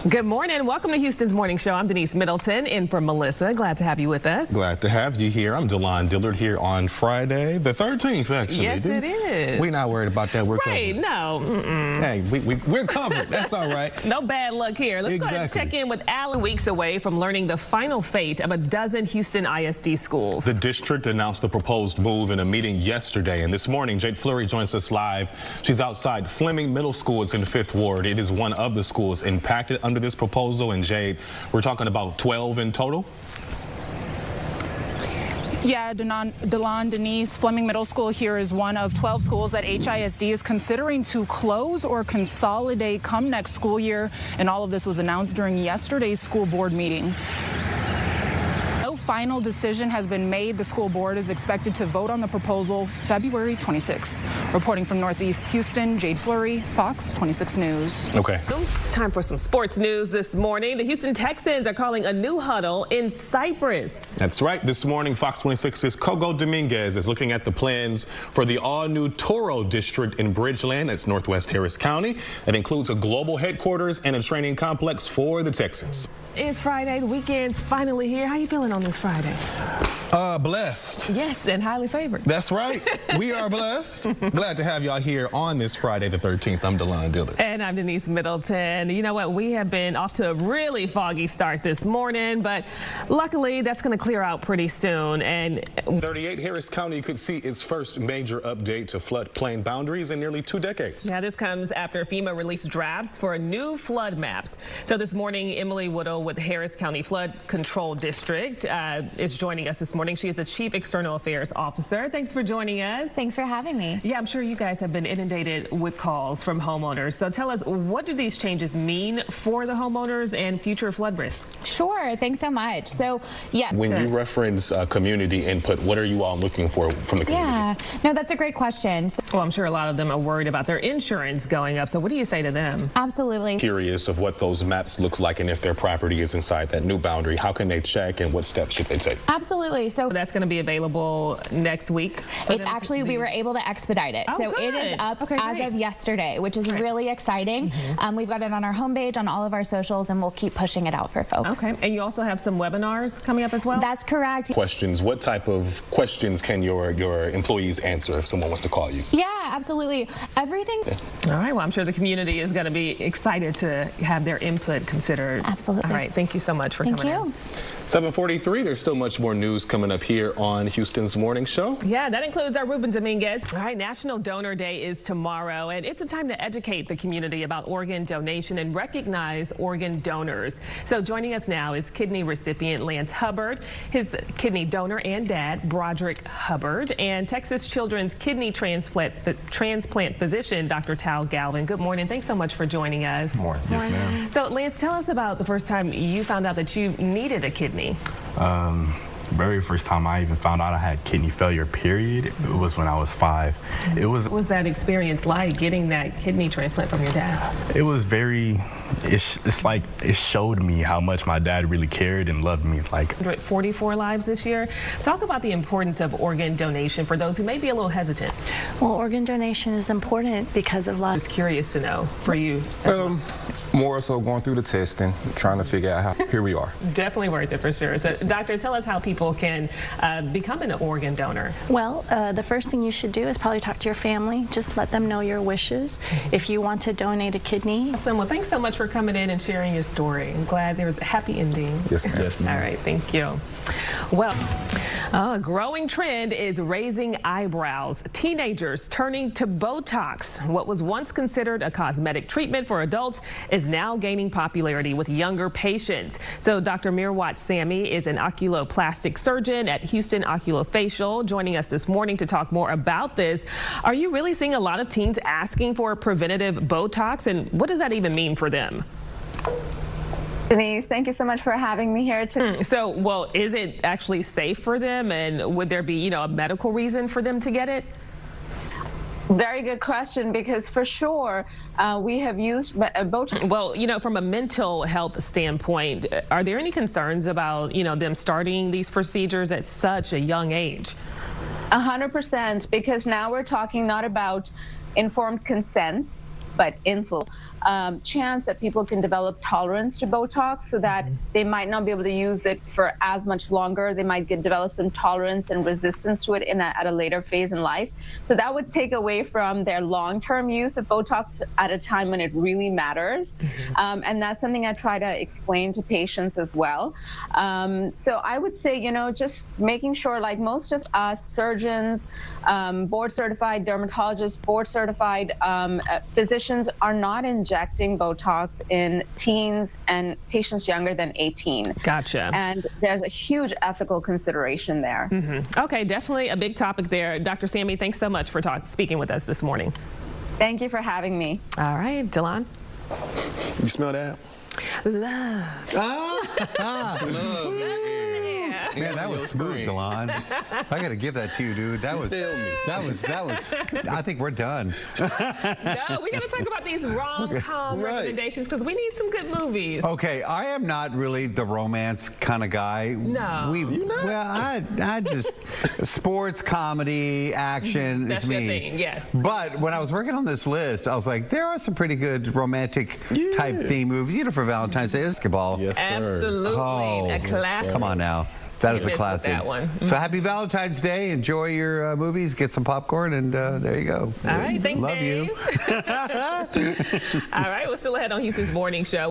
Good morning. Welcome to Houston's Morning Show. I'm Denise Middleton in for Melissa. Glad to have you with us. Glad to have you here. I'm DeLon Dillard here on Friday, the 13th, actually. Yes, it is. We're not worried about that. We're right, covered. No. Hey, we're covered. That's all right. No bad luck here. Let's go ahead and check in with Alan. Weeks away from learning the final fate of a dozen Houston ISD schools. The district announced the proposed move in a meeting yesterday, and this morning, Jade Fleury joins us live. She's outside Fleming Middle School. It's in 5th Ward. It is one of the schools impacted under this proposal. And Jade, we're talking about 12 in total? Yeah, DeLon, Denise, Fleming Middle School here is one of 12 schools that HISD is considering to close or consolidate come next school year. And all of this was announced during yesterday's school board meeting. No final decision has been made. The school board is expected to vote on the proposal February 26th. Reporting from Northeast Houston, Jade Fleury, Fox 26 News. Okay. Time for some sports news this morning. The Houston Texans are calling a new huddle in Cypress. That's right. This morning, Fox 26's Kogo Dominguez is looking at the plans for the all-new Toro district in Bridgeland. That's Northwest Harris County. That includes a global headquarters and a training complex for the Texans. It's Friday. The weekend's finally here. How you feeling on this Friday? Blessed. Yes, and highly favored. That's right. We are blessed. Glad to have y'all here on this Friday, the 13th. I'm DeLon Dillard. And I'm Denise Middleton. You know what? We have been off to a really foggy start this morning, but luckily that's going to clear out pretty soon. And 38 Harris County could see its first major update to floodplain boundaries in nearly 2 decades. Yeah, this comes after FEMA released drafts for new flood maps. So this morning, Emily Woodall with Harris County Flood Control District is joining us this morning. She is the Chief External Affairs Officer. Thanks for joining us. Thanks for having me. Yeah, I'm sure you guys have been inundated with calls from homeowners. So tell us, what do these changes mean for the homeowners and future flood risk? Sure. Thanks so much. So, yes. When you reference community input, what are you all looking for from the community? Yeah, no, that's a great question. Well, I'm sure a lot of them are worried about their insurance going up. So what do you say to them? Absolutely. Curious of what those maps look like and if their property is inside that new boundary. How can they check and what steps should they take? Absolutely. So that's going to be available next week? It's actually, we were able to expedite it. Oh, so good. it is up as of yesterday, which is really exciting. We've got it on our homepage, on all of our socials, and we'll keep pushing it out for folks. Okay. And you also have some webinars coming up as well? That's correct. Questions. What type of questions can your employees answer if someone wants to call you? Yeah, absolutely. Everything. All right. Well, I'm sure the community is going to be excited to have their input considered. Absolutely. All right. Thank you so much for coming in. 7:43. There's still much more news coming up here on Houston's Morning Show. Yeah, that includes our Ruben Dominguez. All right, National Donor Day is tomorrow, and it's a time to educate the community about organ donation and recognize organ donors. So joining us now is kidney recipient Lance Hubbard, his kidney donor and dad, Broderick Hubbard, and Texas Children's kidney transplant physician, Dr. Tal Galvin. Good morning. Thanks so much for joining us. Good morning. Yes, ma'am. So, Lance, tell us about the first time you found out that you needed a kidney. Very first time I even found out I had kidney failure, period, it was when I was 5. What was that experience like, getting that kidney transplant from your dad? It was very, it's like it showed me how much my dad really cared and loved me. Like 44 lives this year. Talk about the importance of organ donation for those who may be a little hesitant. Well, organ donation is important because of life. Just curious to know for you. More so going through the testing, trying to figure out how, here we are. Definitely worth it for sure. So, doctor, tell us how people can become an organ donor. Well, the first thing you should do is probably talk to your family. Just let them know your wishes if you want to donate a kidney. Awesome. Well, thanks so much for coming in and sharing your story. I'm glad there was a happy ending. Yes, ma'am. Yes, ma'am. All right, thank you. Well, a growing trend is raising eyebrows. Teenagers turning to Botox. What was once considered a cosmetic treatment for adults is now gaining popularity with younger patients. So Dr. Mirwat Sami is an oculoplastic surgeon at Houston Oculofacial, joining us this morning to talk more about this. Are you really seeing a lot of teens asking for preventative Botox, and what does that even mean for them? Denise, thank you so much for having me here today. So, well, is it actually safe for them, and would there be, a medical reason for them to get it? Very good question, because for sure we have used Botox. Well, from a mental health standpoint, are there any concerns about, them starting these procedures at such a young age? 100%, because now we're talking not about informed consent, but influence. chance that people can develop tolerance to Botox, so that they might not be able to use it for as much longer. They might develop some tolerance and resistance to it at a later phase in life. So that would take away from their long-term use of Botox at a time when it really matters. And that's something I try to explain to patients as well. So I would say, just making sure, like most of us surgeons, board-certified dermatologists, board-certified physicians are not injecting Botox in teens and patients younger than 18. Gotcha. And there's a huge ethical consideration there. Okay, definitely a big topic there. Dr. Sammy, thanks so much for speaking with us this morning. Thank you for having me. All right, Delon. You smell that? Love. Love. Man, that was smooth, Delon. I got to give that to you, dude. That was. I think we're done. No, we got to talk about these rom-com recommendations because we need some good movies. Okay, I am not really the romance kind of guy. No. You not? Well, I just sports, comedy, action. That's it's your me. thing, yes. But when I was working on this list, I was like, there are some pretty good romantic type theme movies. For Valentine's Day, basketball. Yes, sir. Absolutely, a classic. Come on now. That is a Miss classic. that one. So happy Valentine's Day. Enjoy your movies. Get some popcorn, and there you go. All right, thanks, Love Dave. you. All right, we're still ahead on Houston's Morning Show.